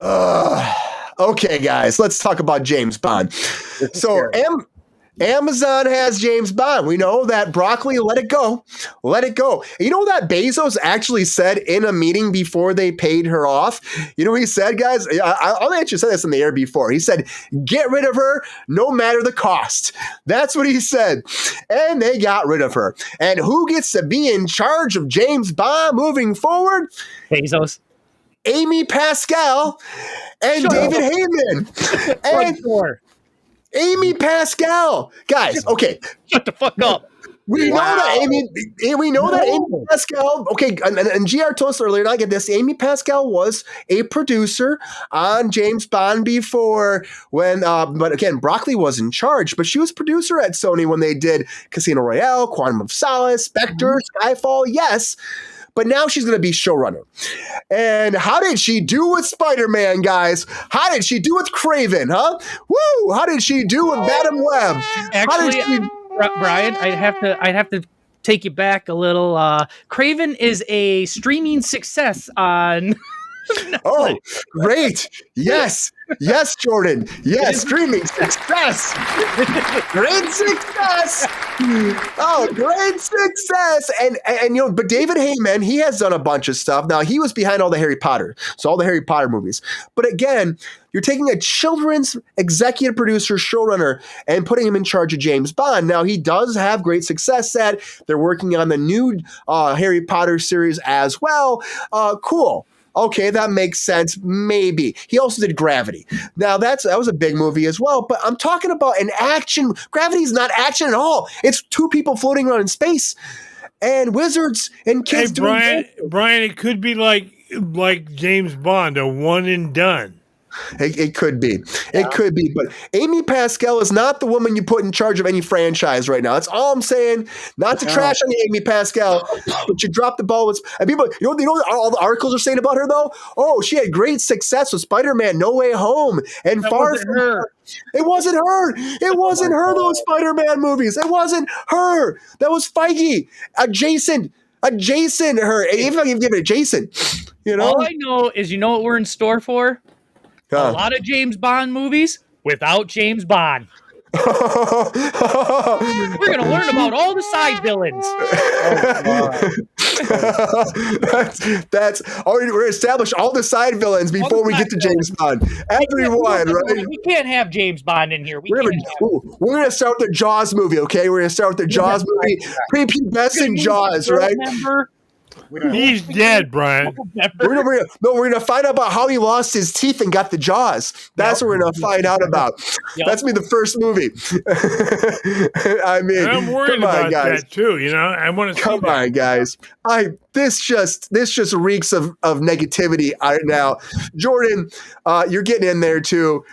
Okay, guys, let's talk about James Bond. So, Amazon has James Bond. We know that broccoli, let it go. Let it go. You know that Bezos actually said in a meeting before they paid her off? You know what he said, guys? I'll actually say this in the air before. He said, get rid of her no matter the cost. That's what he said. And they got rid of her. And who gets to be in charge of James Bond moving forward? Bezos. Amy Pascal and David Heyman. And Amy Pascal. Guys, okay. Shut the fuck up. We know that Amy Pascal, okay, and GR told us earlier, and I get this, Amy Pascal was a producer on James Bond before when, but again, Broccoli was in charge, but she was producer at Sony when they did Casino Royale, Quantum of Solace, Spectre, Skyfall, yes. But now she's going to be showrunner. And how did she do with Spider-Man, guys? How did she do with Craven, huh? Woo! How did she do with Madam Web? Actually, Brian, I'd have to take you back a little. Craven is a streaming success on Oh, great. Yes. Yes, Jordan. Yes, streaming success. Great success. Oh, great success. And you know, but David Heyman, he has done a bunch of stuff. Now, he was behind all the Harry Potter. So all the Harry Potter movies. But again, you're taking a children's executive producer, showrunner, and putting him in charge of James Bond. Now, he does have great success at. They're working on the new Harry Potter series as well. Cool. Okay, that makes sense. Maybe. He also did Gravity. Now, that was a big movie as well, but I'm talking about an action. Gravity is not action at all. It's two people floating around in space and wizards and kids doing Brian, it could be like James Bond, a one and done. It could be. It could be. But Amy Pascal is not the woman you put in charge of any franchise right now. That's all I'm saying. Not to trash on Amy Pascal, but you dropped the ball with. And people, you know what all the articles are saying about her though? Oh, she had great success with Spider-Man: No Way Home and Far From Her. It wasn't her. It wasn't her. Those Spider-Man movies. It wasn't her. That was Feige. Adjacent her. Even if I can give it adjacent, you know. All I know is, you know what we're in store for? A lot of James Bond movies without James Bond. We're going to learn about all the side villains. That's already, we're established all the side villains before we get to James Bond. Everyone, right? We can't have James Bond in here. We're going to start with the Jaws movie, okay? We're going to start with the Jaws movie. Prepubescent Jaws, right? He's dead, Brian. We're gonna find out about how he lost his teeth and got the jaws. That's what we're gonna find out about. That's me the first movie. I mean, and I'm worried about that too. You know, I want to come on, guys. This just reeks of negativity right now. Jordan, you're getting in there too.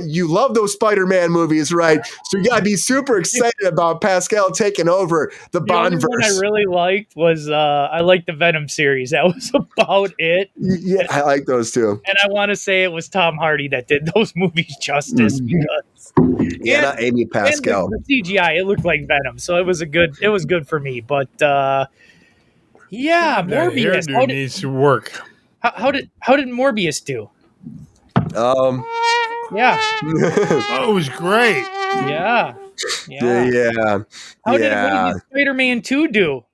You love those Spider-Man movies, right? So you gotta be super excited about Pascal taking over the Bondverse. What I really liked was I liked the Venom series. That was about it. Yeah, I like those too. And I want to say it was Tom Hardy that did those movies justice because not Amy Pascal. And the CGI, it looked like Venom, so it was good for me. But yeah, Morbius needs to work. How did Morbius do? Yeah. Oh, it was great. Yeah. How did Spider-Man 2 do?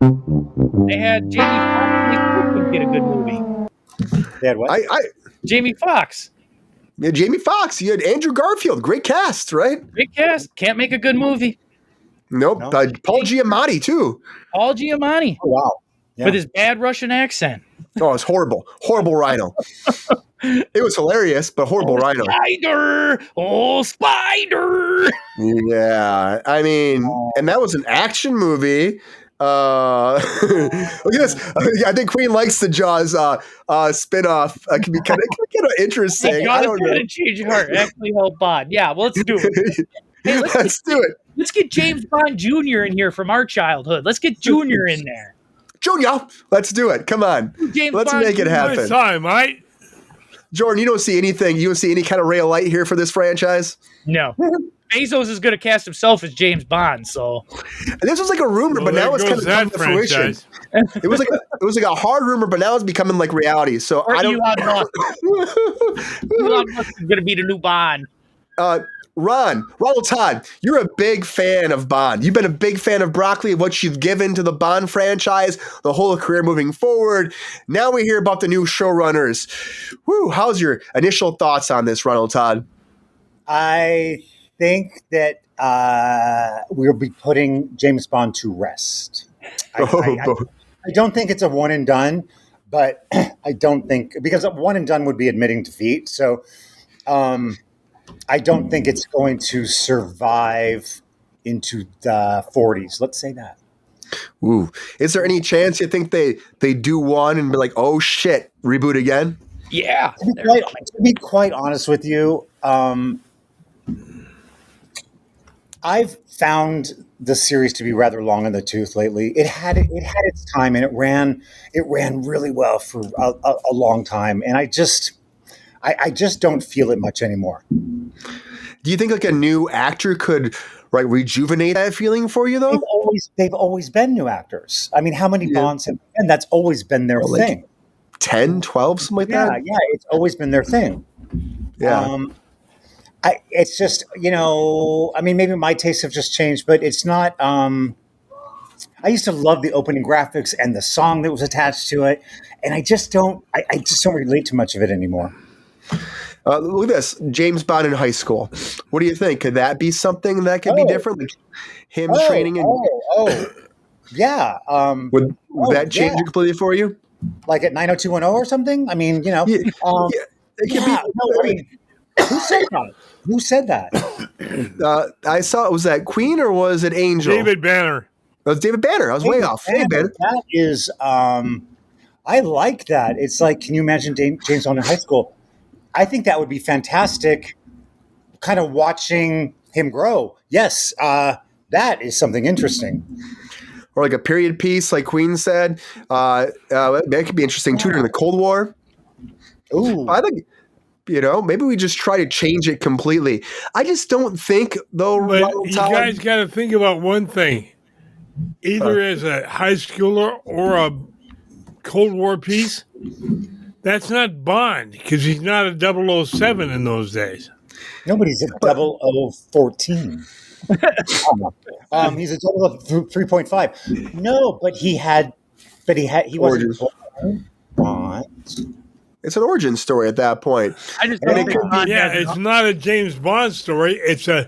They had Jamie Foxx get a good movie. They had what? Jamie Foxx. Yeah, Jamie Foxx. You had Andrew Garfield. Great cast, right? Great cast. Can't make a good movie. Nope. No. Paul Giamatti, too. Paul Giamatti. Oh, wow. Yeah. With his bad Russian accent. Oh, it's horrible. Horrible Rhino. It was hilarious, but horrible Rhino. Spider! Oh, Spider! Yeah. I mean, and that was an action movie. Look at this. I think Queen likes the Jaws spinoff. It can be kind of interesting. Jaws gonna change her. Actually, help Bond. Yeah, well, let's do it. Hey, let's do it. Let's get James Bond Jr. in here from our childhood. Let's get Junior in there. Junior, let's do it. Come on, let's make it happen. Time, right? Jordan, you don't see anything. You don't see any kind of ray of light here for this franchise. No. Bezos is going to cast himself as James Bond. So And this was like a rumor, but now it's kind of come to fruition. It was like a hard rumor, but now it's becoming like reality. So or I don't. Elon Musk. Elon Musk is going to be the new Bond. Ronald Todd, you're a big fan of Bond. You've been a big fan of Broccoli, of what you've given to the Bond franchise, the whole career moving forward. Now we hear about the new showrunners. Woo, how's your initial thoughts on this, Ronald Todd? I think that we'll be putting James Bond to rest. I don't think it's a one and done, but I don't think, because a one and done would be admitting defeat. So I don't think it's going to survive into the 40s. Let's say that. Ooh. Is there any chance you think they do one and be like, oh shit, reboot again? Yeah. To be quite honest with you, I've found the series to be rather long in the tooth lately. It had its time, and it ran really well for a long time, and I just don't feel it much anymore. Do you think like a new actor could like rejuvenate that feeling for you though? They've always been new actors. I mean, how many Bonds have been? That's always been their thing. 10, 12, something like that? Yeah, it's always been their thing. Yeah. It's just, I mean, maybe my tastes have just changed, but it's not. I used to love the opening graphics and the song that was attached to it, and I just don't relate to much of it anymore. Look at this, James Bond in high school. What do you think? Could that be something that could be different? Like him training? Yeah. Would that change it completely for you? Like at 90210 or something? I mean, it could be. No, I mean, who said that? I saw it. Was that Queen or was it Angel? David Banner. It was David Banner. I was way off. David Banner. That is, I like that. It's like, can you imagine James Bond in high school? I think that would be fantastic, kind of watching him grow. Yes, that is something interesting. Or like a period piece, like Queen said. That could be interesting too during the Cold War. Ooh. I think, maybe we just try to change it completely. I just don't think, though. But you guys got to think about one thing. Either as a high schooler or a Cold War piece, that's not Bond, because he's not a 007 in those days. Nobody's a 0014. He's a 3.5. No, but he wasn't Bond. It's an origin story at that point. I just don't think it's not a James Bond story. It's Is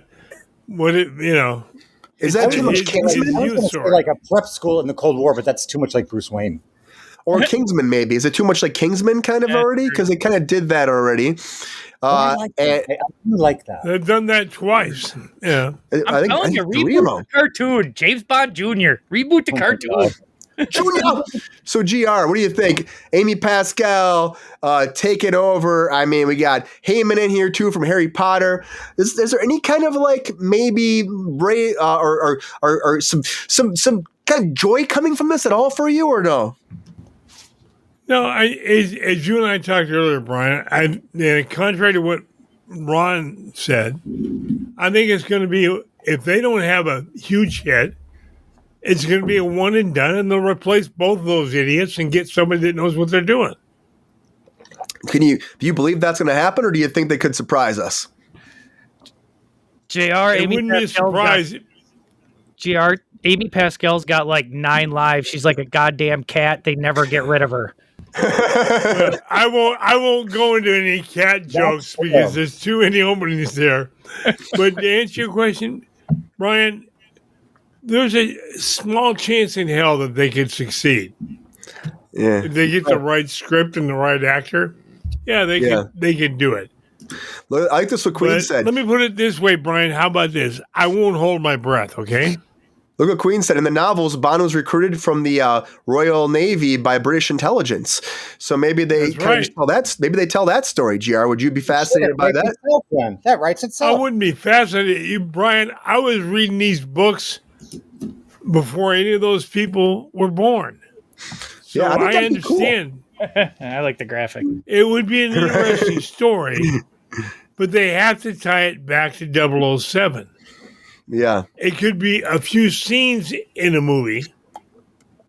that too much Kingsman? I was going to say like a prep school in the Cold War, but that's too much like Bruce Wayne. Or Kingsman, maybe. Is it too much like Kingsman kind of already? Because they kind of did that already. I like that. They've done that twice. Yeah. I'm telling you, reboot the cartoon. James Bond Jr. Reboot the cartoon. Junior. So, GR, what do you think? Amy Pascal taking over. I mean, we got Heyman in here too from Harry Potter. Is there any kind of like maybe or some kind of joy coming from this at all for you, or no? No, as you and I talked earlier, Brian, contrary to what Ron said, I think it's going to be, if they don't have a huge hit, it's going to be a one and done, and they'll replace both of those idiots and get somebody that knows what they're doing. Do you believe that's going to happen, or do you think they could surprise us? Amy wouldn't be a surprise. Amy Pascal's got like 9 lives. She's like a goddamn cat. They never get rid of her. I won't go into any cat jokes because there's too many openings there. But to answer your question, Brian, there's a small chance in hell that they could succeed. Yeah, if they get the right script and the right actor. Yeah, they could do it. I like this what Queen said. Let me put it this way, Brian. How about this? I won't hold my breath, okay? Look what Queen said. In the novels, Bond was recruited from the Royal Navy by British intelligence. So maybe they tell that. Maybe they tell that story. GR, would you be fascinated by that? That writes itself. I wouldn't be fascinated, Brian. I was reading these books before any of those people were born. So I understand. Cool. I like the graphic. It would be an interesting story, but they have to tie it back to 007. Yeah. It could be a few scenes in a movie,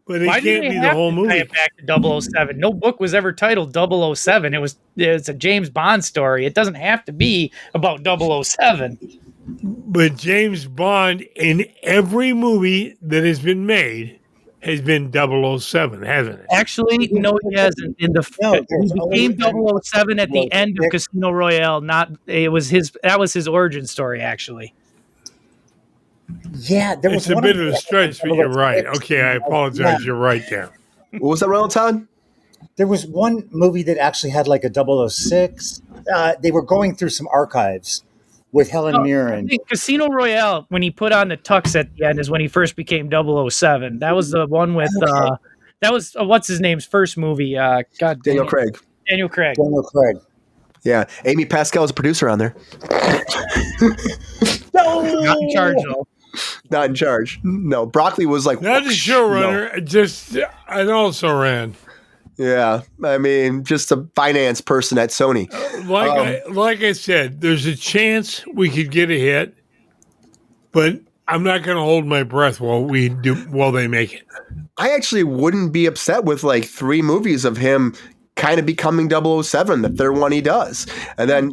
but it can't be the whole movie. Tie it back to 007. No book was ever titled 007. It's a James Bond story. It doesn't have to be about 007. But James Bond in every movie that has been made has been 007, hasn't it? Actually, no, he hasn't. He became 007 at the end of Casino Royale. That was his origin story, actually. Yeah, it's a bit of a stretch, but you're right. Okay, I apologize. Yeah. You're right there. What was that, Ronald, Todd? There was one movie that actually had like a 006. They were going through some archives with Helen Mirren. I think Casino Royale, when he put on the tux at the end, is when he first became 007. That was the one with that was what's his name's first movie? Daniel Craig. Daniel Craig. Yeah, Amy Pascal's a producer on there. Not in charge though. Not in charge. No, Broccoli was like not the showrunner. No. Just an also ran. Yeah, I mean, just a finance person at Sony. Like I said, there's a chance we could get a hit, but I'm not going to hold my breath while they make it. I actually wouldn't be upset with like 3 movies of him kind of becoming 007, the third one he does, and then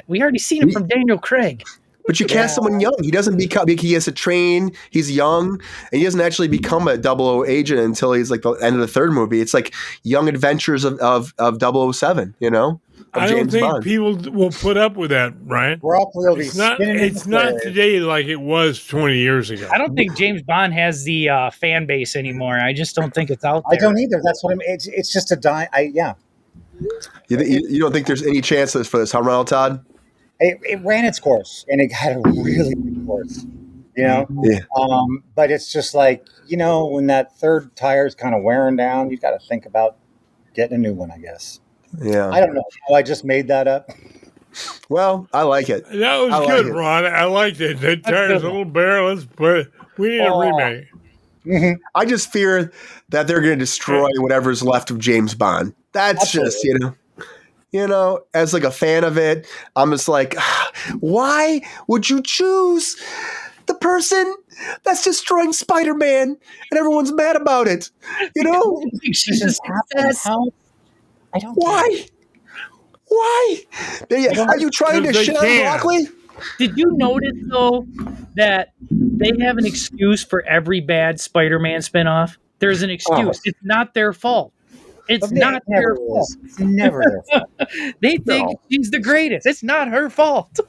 we already seen him from Daniel Craig. But you cast someone young. He doesn't become. He has to train. He's young, and he doesn't actually become a 00 agent until he's like the end of the third movie. It's like Young Adventures of 007. I don't think people will put up with that, Brian. It's not today like it was 20 years ago. I don't think James Bond has the fan base anymore. I just don't think it's out there. I don't either. That's what it's just a die. Yeah. You don't think there's any chances for this, huh, Ronald, Todd? It ran its course, and it had a really good course, Yeah. But it's just like, when that third tire's kind of wearing down, you've got to think about getting a new one, I guess. Yeah. I don't know. I just made that up. Well, I like it. That was good, Ron. I liked it. That tire's a little bare. We need a remake. Mm-hmm. I just fear that they're going to destroy whatever's left of James Bond. That's Absolutely. Just, as like a fan of it, I'm just like, why would you choose the person that's destroying Spider-Man and everyone's mad about it? She just happens. I don't. Why? Are you trying to shit on Broccoli? Did you notice though that they have an excuse for every bad Spider-Man spinoff? There's an excuse. It's not their fault. It's not their fault. It's never their fault. They think she's the greatest. It's not her fault.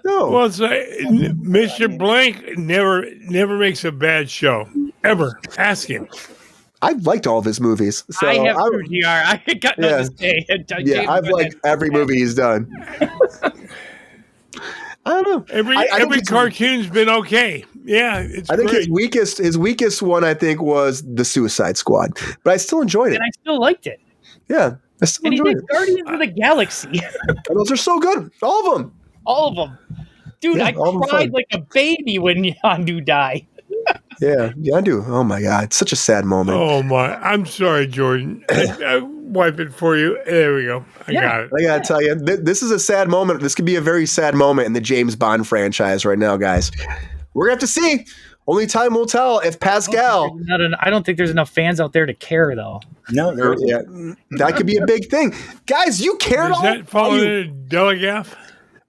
No. Well, Mr. Blank never makes a bad show. Ever. Ask him. I've liked all of his movies. So I have too, GR. I got nothing to say. I've liked every movie he's done. I don't know. Every cartoon's been okay. Yeah, I think his weakest one I think was the Suicide Squad, but I still enjoyed it. And I still liked it. Yeah, I still enjoyed it. Guardians of the Galaxy. Those are so good. All of them. Dude, I cried like a baby when Yondu died. Yeah, Yondu. Oh my God, it's such a sad moment. Oh my! I'm sorry, Jordan. I wipe it for you. There we go. I got it. I gotta tell you, this is a sad moment. This could be a very sad moment in the James Bond franchise right now, guys. We're gonna have to see. Only time will tell if Pascal. I don't think there's enough fans out there to care, though. No, that could be a big thing, guys. You care at all? Is that falling into Delegaff?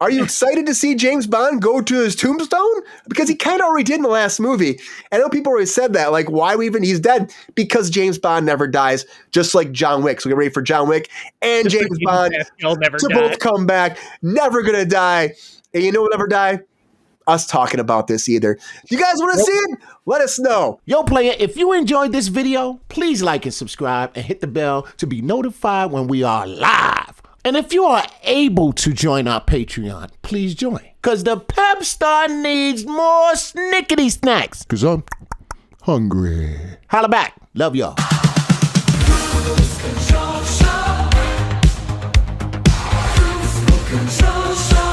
Are you excited to see James Bond go to his tombstone? Because he kind of already did in the last movie. I know people already said that. Like, why he's dead? Because James Bond never dies, just like John Wick. So get ready for John Wick and James Bond to both come back. Never going to die. And you know what never die? Us talking about this either. You guys want to see it? Let us know. Yo, player, if you enjoyed this video, please like and subscribe and hit the bell to be notified when we are live. And if you are able to join our Patreon, please join. Because the Pepestar needs more snickety snacks. Because I'm hungry. Holla back. Love y'all. Control show.